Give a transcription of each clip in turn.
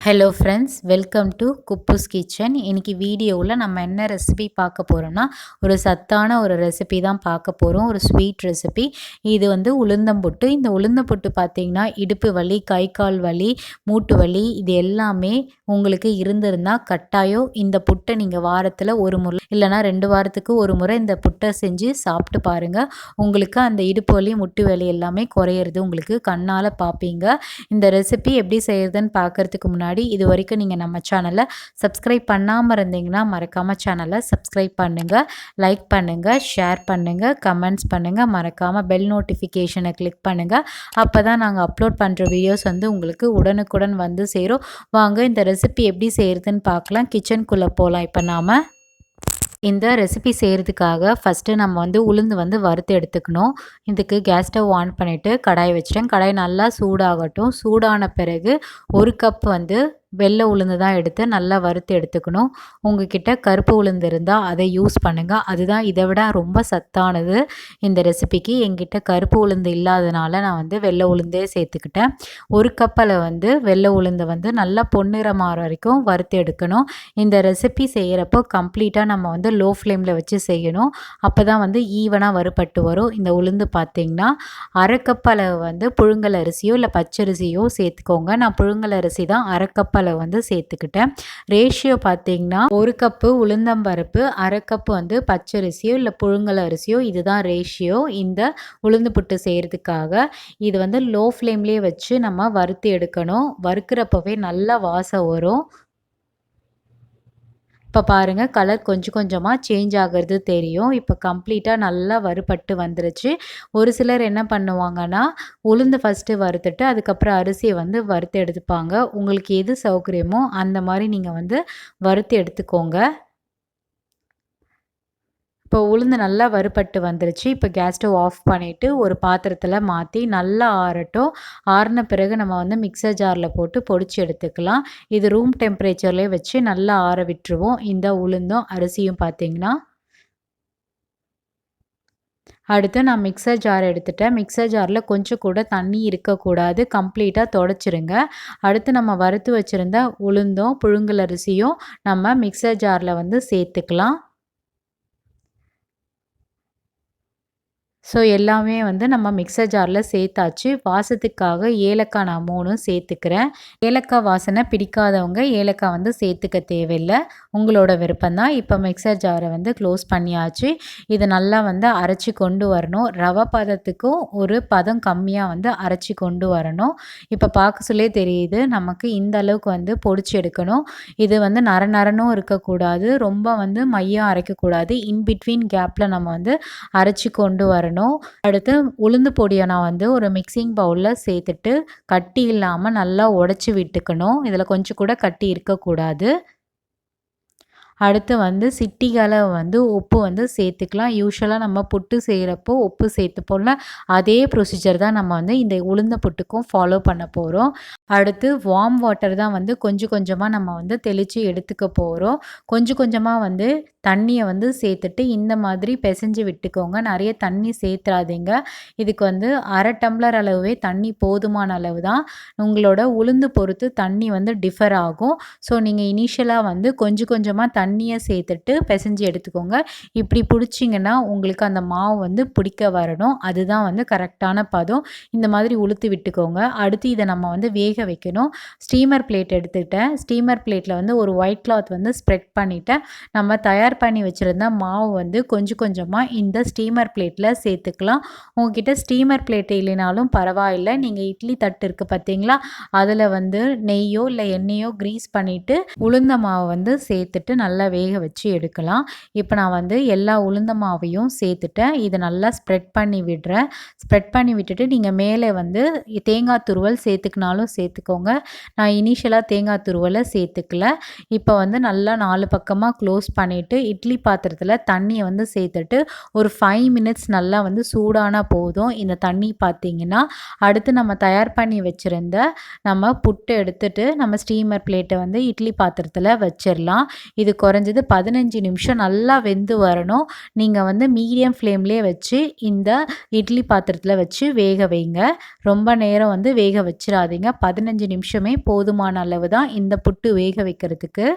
Hello friends, welcome to kuboos kitchen. இன்றைக்கி வீடியோவில் நம்ம என்ன ரெசிபி பார்க்க போகிறோம்னா, ஒரு சத்தான ஒரு ரெசிபி தான் பார்க்க போகிறோம். ஒரு ஸ்வீட் ரெசிபி. இது வந்து உளுந்தம்புட்டு. இந்த உளுந்தம்புட்டு பார்த்திங்கன்னா இடுப்பு வலி, கை கால் வலி, மூட்டு வலி இது எல்லாமே உங்களுக்கு இருந்திருந்தால் கட்டாயம் இந்த புட்டை நீங்கள் வாரத்தில் ஒரு முறை இல்லைனா 2 வாரத்துக்கு ஒரு முறை இந்த புட்டை செஞ்சு சாப்பிட்டு பாருங்கள். உங்களுக்கு அந்த இடுப்பு வலி, முட்டு வலி எல்லாமே குறையிறது உங்களுக்கு கண்ணால் பார்ப்பீங்க. இந்த ரெசிபி எப்படி செய்கிறதுன்னு பார்க்குறதுக்கு முன்னாடி இது வரைக்கும் நீங்கள் நம்ம சேனலை சப்ஸ்கிரைப் பண்ணாமல் இருந்தீங்கன்னா மறக்காமல் சேனலை சப்ஸ்கிரைப் பண்ணுங்கள், லைக் பண்ணுங்கள், ஷேர் பண்ணுங்கள், கமெண்ட்ஸ் பண்ணுங்கள், மறக்காமல் பெல் நோட்டிஃபிகேஷனை கிளிக் பண்ணுங்கள். அப்போ தான் நாங்கள் அப்லோட் பண்ணுற வீடியோஸ் வந்து உங்களுக்கு உடனுக்குடன் வந்து சேரும். வாங்க இந்த ரெசிபி எப்படி செய்கிறதுன்னு பார்க்கலாம். கிச்சனுக்குள்ளே போகலாம். இப்போ நாம் இந்த ரெசிபி செய்கிறதுக்காக ஃபஸ்ட்டு நம்ம வந்து உளுந்து வந்து வறுத்து எடுத்துக்கணும். இதுக்கு கேஸ் ஸ்டவ் ஆன் பண்ணிவிட்டு கடாய் வச்சிட்டேன். கடாய் நல்லா சூடாகட்டும். சூடான பிறகு 1 கப் வந்து வெள்ளை உளுந்து தான் எடுத்து நல்லா வறுத்து எடுத்துக்கணும். உங்ககிட்ட கருப்பு உளுந்து இருந்தால் அதை யூஸ் பண்ணுங்கள். அதுதான் இதை விட ரொம்ப சத்தானது இந்த ரெசிபிக்கு. என்கிட்ட கருப்பு உளுந்து இல்லாதனால நான் வந்து வெள்ளை உளுந்தே சேர்த்துக்கிட்டேன். 1 கப்பில் வந்து வெள்ளை உளுந்தை வந்து நல்லா பொன்னிறமாற வரைக்கும் வறுத்து எடுக்கணும். இந்த ரெசிபி செய்கிறப்போ கம்ப்ளீட்டாக நம்ம வந்து லோ ஃப்ளேமில் வச்சு செய்யணும். அப்போ தான் வந்து ஈவனாக வறுபட்டு வரும். இந்த உளுந்து பார்த்திங்கன்னா 1/2 கப் அளவு வந்து புழுங்கல் அரிசியோ இல்லை பச்சரிசியோ சேர்த்துக்கோங்க. நான் புழுங்கல் அரிசி தான் 1/2 கப் அளவு வந்து சேர்த்துக்கிட்டேன். ரேஷியோ பார்த்திங்கன்னா 1 கப்பு உளுந்தம்பருப்பு, 1/2 கப்பு வந்து பச்சரிசியோ இல்லை புழுங்கல் அரிசியோ இதுதான் ரேஷியோ இந்த உளுந்து புட்டு செய்கிறதுக்காக. இது வந்து லோ ஃப்ளேம்லேயே வச்சு நம்ம வறுத்து எடுக்கணும். வறுக்கிறப்பவே நல்லா வாசம் வரும். இப்போ பாருங்கள் கலர் கொஞ்சம் கொஞ்சமாக சேஞ்ச் ஆகிறது தெரியும். இப்போ கம்ப்ளீட்டாக நல்லா வறுபட்டு வந்துருச்சு. ஒரு சிலர் என்ன பண்ணுவாங்கன்னா உளுந்து ஃபஸ்ட்டு வறுத்துட்டு அதுக்கப்புறம் அரிசியை வந்து வறுத்து எடுத்துப்பாங்க. உங்களுக்கு எது சௌகரியமோ அந்த மாதிரி நீங்கள் வந்து வறுத்து எடுத்துக்கோங்க. இப்போ உளுந்து நல்லா வறுபட்டு வந்துருச்சு. இப்போ கேஸ் ஸ்டவ் ஆஃப் பண்ணிவிட்டு ஒரு பாத்திரத்தில் மாற்றி நல்லா ஆறட்டும். ஆறின பிறகு நம்ம வந்து மிக்சர் ஜாரில் போட்டு பொடிச்சு எடுத்துக்கலாம். இது ரூம் டெம்பரேச்சர்லேயே வச்சு நல்லா ஆற விட்டுருவோம். இந்த உளுந்தும் அரிசியும் பார்த்திங்கன்னா அடுத்து நான் மிக்சர் ஜார் எடுத்துட்டேன். மிக்சர் ஜாரில் கொஞ்சம் கூட தண்ணி இருக்கக்கூடாது. கம்ப்ளீட்டாக தொடச்சிருங்க. அடுத்து நம்ம வறுத்து வச்சுருந்த உளுந்தும் புழுங்கல் அரிசியும் நம்ம மிக்சர் ஜாரில் வந்து சேர்த்துக்கலாம். ஸோ எல்லாமே வந்து நம்ம மிக்சர் ஜாரில் சேர்த்தாச்சு. வாசத்துக்காக ஏலக்காய் நான் 3 சேர்த்துக்கிறேன். ஏலக்காய் வாசனை பிடிக்காதவங்க ஏலக்காய் வந்து சேர்த்துக்க தேவையில்லை. உங்களோட விருப்பம்தான். இப்போ மிக்சர் ஜாரை வந்து க்ளோஸ் பண்ணியாச்சு. இதை நல்லா வந்து அரைச்சி கொண்டு வரணும். ரவை பதத்துக்கும் ஒரு பதம் கம்மியாக வந்து அரைச்சி கொண்டு வரணும். இப்போ பார்க்க சொல்லே தெரியுது நமக்கு இந்த அளவுக்கு வந்து பொடிச்சு எடுக்கணும். இது வந்து நர நரனும் இருக்கக்கூடாது, ரொம்ப வந்து மையம் அரைக்கக்கூடாது. இன்பிட்வீன் கேப்பில் நம்ம வந்து அரைச்சி கொண்டு வரணும். அடுத்து உளுந்து பொடியை நான் வந்து ஒரு மிக்சிங் பவுலில் சேர்த்துட்டு கட்டி இல்லாமல் நல்லா உடச்சி விட்டுக்கணும். இதில் கொஞ்சம் கூட கட்டி இருக்கக்கூடாது. அடுத்து வந்து சிட்டிகளவு வந்து உப்பு வந்து சேர்த்துக்கலாம். யூஷுவலாக நம்ம புட்டு செய்கிறப்போ உப்பு சேர்த்துப்போம்ல, அதே ப்ரொசீஜர் தான் நம்ம வந்து இந்த உளுந்த புட்டுக்கும் ஃபாலோ பண்ண போகிறோம். அடுத்து வார்ம் வாட்டர் தான் வந்து கொஞ்சம் கொஞ்சமாக நம்ம வந்து தெளித்து எடுத்துக்க போகிறோம். கொஞ்சம் கொஞ்சமாக வந்து தண்ணியை வந்து சேர்த்துட்டு இந்த மாதிரி பிசைஞ்சு விட்டுக்கோங்க. நிறைய தண்ணி சேர்த்துறாதீங்க. இதுக்கு வந்து 1/2 டம்ளர் அளவே தண்ணி போதுமான அளவு தான். உங்களோட உளுந்து பொறுத்து தண்ணி வந்து டிஃபர் ஆகும். ஸோ நீங்கள் இனிஷியலாக வந்து கொஞ்சம் கொஞ்சமாக தண்ணியை சேர்த்துட்டு பிசைஞ்சு எடுத்துக்கோங்க. இப்படி பிடிச்சிங்கன்னா உங்களுக்கு அந்த மாவு வந்து பிடிக்க வரணும். அதுதான் வந்து கரெக்டான பதம். இந்த மாதிரி உளுத்து விட்டுக்கோங்க. அடுத்து இதை நம்ம வந்து வேக வைக்கணும். ஸ்டீமர் பிளேட் எடுத்துக்கிட்டேன். ஸ்டீமர் பிளேட்டில் வந்து ஒரு ஒயிட் கிளாத் வந்து ஸ்ப்ரெட் பண்ணிவிட்டேன். நம்ம தயார் பண்ணி வச்சுருந்த மாவு வந்து கொஞ்சம் கொஞ்சமாக இந்த ஸ்டீமர் பிளேட்டில் சேர்த்துக்கலாம். உங்ககிட்ட ஸ்டீமர் பிளேட் இல்லைனாலும் பரவாயில்லை. நீங்கள் இட்லி தட்டு இருக்குது பார்த்தீங்களா, அதில் வந்து நெய்யோ இல்லை எண்ணெயோ க்ரீஸ் பண்ணிவிட்டு உளுந்த மாவு வந்து சேர்த்துட்டு நல்லா வேக வச்சு எடுக்கலாம். இப்போ நான் வந்து எல்லா உளுந்த மாவையும் சேர்த்துட்டேன். இதை நல்லா ஸ்ப்ரெட் பண்ணி விடுறேன். ஸ்ப்ரெட் பண்ணி விட்டுட்டு நீங்கள் மேலே வந்து தேங்காய் துருவல் சேர்த்துக்கினாலும் சேர்த்துக்கோங்க. நான் இனிஷியலாக தேங்காய் துருவலை சேர்த்துக்கல. இப்போ வந்து நல்லா 4 பக்கமாக க்ளோஸ் பண்ணிவிட்டு இட்லி பாத்திரத்தில் தண்ணியை வந்து சேர்த்துட்டு ஒரு 5 மினிட்ஸ் நல்லா வந்து சூடானா போதும். இந்த தண்ணி பார்த்திங்கன்னா அடுத்து நம்ம தயார் பண்ணி வச்சுருந்த நம்ம புட்டு எடுத்துட்டு நம்ம ஸ்டீமர் பிளேட்டை வந்து இட்லி பாத்திரத்தில் வச்சிடலாம். இது குறைஞ்சது 15 நிமிஷம் நல்லா வெந்து வரணும். நீங்கள் வந்து மீடியம் ஃப்ளேம்லேயே வச்சு இந்த இட்லி பாத்திரத்தில் வச்சு வேக வைங்க. ரொம்ப நேரம் வந்து வேக வச்சிடாதீங்க. 15 நிமிஷமே போதுமான அளவு தான் இந்த புட்டு வேக வைக்கிறதுக்கு.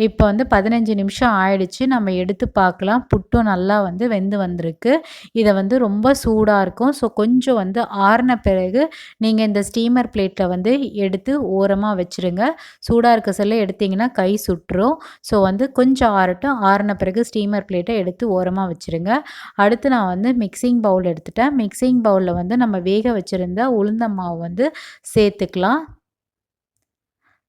இப்போ வந்து 15 நிமிஷம் ஆயிடுச்சு. நம்ம எடுத்து பார்க்கலாம். புட்டும் நல்லா வந்து வெந்து வந்திருக்கு. இத வந்து ரொம்ப சூடா இருக்கும். ஸோ கொஞ்சம் வந்து ஆறுன பிறகு நீங்க இந்த ஸ்டீமர் பிளேட்ல வந்து எடுத்து ஓரமா வச்சுருங்க. சூடா இருக்க சொல்ல எடுத்தீங்கன்னா கை சுட்டுரும். ஸோ வந்து கொஞ்சம் ஆறட்டும். ஆறுன பிறகு ஸ்டீமர் பிளேட்ட எடுத்து ஓரமா வச்சுருங்க. அடுத்து நான் வந்து மிக்ஸிங் பவுல் எடுத்துட்டேன். மிக்ஸிங் பவுல்ல வந்து நம்ம வேக வச்சிருந்த உளுந்த மாவு வந்து சேர்த்துக்கலாம்.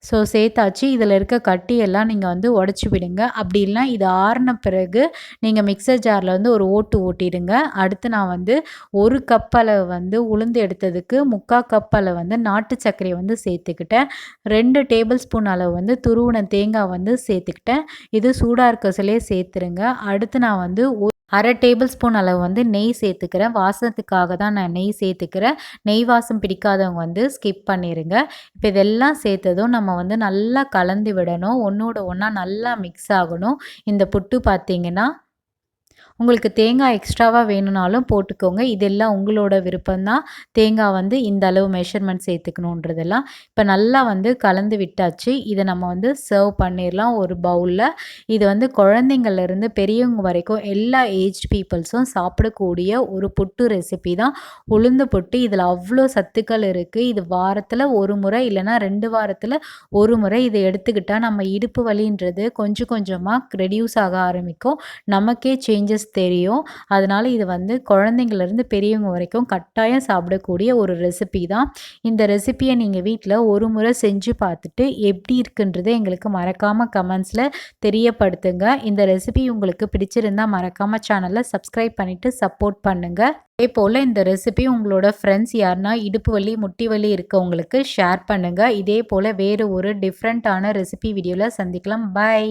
ஸோ சேர்த்தாச்சு. இதில் இருக்க கட்டியெல்லாம் நீங்கள் வந்து உடச்சி விடுங்க. அப்படி இல்லைனா இது ஆறின பிறகு நீங்கள் மிக்சர் ஜாரில் வந்து ஒரு ஓட்டு ஓட்டிடுங்க. அடுத்து நான் வந்து 1 கப் அளவு வந்து உளுந்து எடுத்ததுக்கு 3/4 கப் அளவு வந்து நாட்டு சர்க்கரையை வந்து சேர்த்துக்கிட்டேன். 2 டேபிள் ஸ்பூன் அளவு வந்து துருவின தேங்காய் வந்து சேர்த்துக்கிட்டேன். இது சூடாக இருக்க சொல்லே சேர்த்துருங்க. அடுத்து நான் வந்து 1/2 டேபிள் ஸ்பூன் அளவு வந்து நெய் சேர்த்துக்கிறேன். வாசத்துக்காக தான் நான் நெய் சேர்த்துக்கிறேன். நெய் வாசம் பிடிக்காதவங்க வந்து ஸ்கிப் பண்ணிடுங்க. இப்போ இதெல்லாம் சேர்த்ததும் நம்ம வந்து நல்லா கலந்து விடணும். ஒன்றோட ஒன்றா நல்லா மிக்ஸ் ஆகணும். இந்த புட்டு பார்த்தீங்கன்னா உங்களுக்கு தேங்காய் எக்ஸ்ட்ராவாக வேணும்னாலும் போட்டுக்கோங்க. இதெல்லாம் உங்களோட விருப்பம் தான். தேங்காய் வந்து இந்த அளவு மெஷர்மெண்ட் சேர்த்துக்கணுன்றதெல்லாம். இப்போ நல்லா வந்து கலந்து விட்டாச்சு. இதை நம்ம வந்து சர்வ் பண்ணிடலாம் ஒரு பவுலில். இது வந்து குழந்தைங்கள்லேருந்து பெரியவங்க வரைக்கும் எல்லா ஏஜ் பீப்புள்ஸும் சாப்பிடக்கூடிய ஒரு புட்டு ரெசிபி தான் உளுந்து புட்டு. இதில் அவ்வளோ சத்துக்கள் இருக்குது. இது வாரத்தில் ஒரு முறை இல்லைனா 2 வாரத்தில் ஒரு முறை இதை எடுத்துக்கிட்டால் நம்ம இடுப்பு வலின்றது கொஞ்சம் கொஞ்சமாக ரெடியூஸ் ஆக ஆரம்பிக்கும். நமக்கே சேஞ்சஸ் தெரியும். அதனால் இது வந்து குழந்தைங்கள்லேருந்து பெரியவங்க வரைக்கும் கட்டாயம் சாப்பிடக்கூடிய ஒரு ரெசிபி தான். இந்த ரெசிபியை நீங்கள் வீட்டில் ஒரு முறை செஞ்சு பார்த்துட்டு எப்படி இருக்குன்றதை எங்களுக்கு மறக்காமல் கமெண்ட்ஸில் தெரியப்படுத்துங்க. இந்த ரெசிபி உங்களுக்கு பிடிச்சிருந்தால் மறக்காமல் சேனலை சப்ஸ்கிரைப் பண்ணிவிட்டு சப்போர்ட் பண்ணுங்கள். அதே போல் இந்த ரெசிபி உங்களோட ஃப்ரெண்ட்ஸ் யாருன்னா இடுப்பு வலி முட்டி வலி இருக்கவங்களுக்கு ஷேர் பண்ணுங்கள். இதே போல் வேறு ஒரு டிஃப்ரெண்ட்டான ரெசிபி வீடியோவில் சந்திக்கலாம். பை.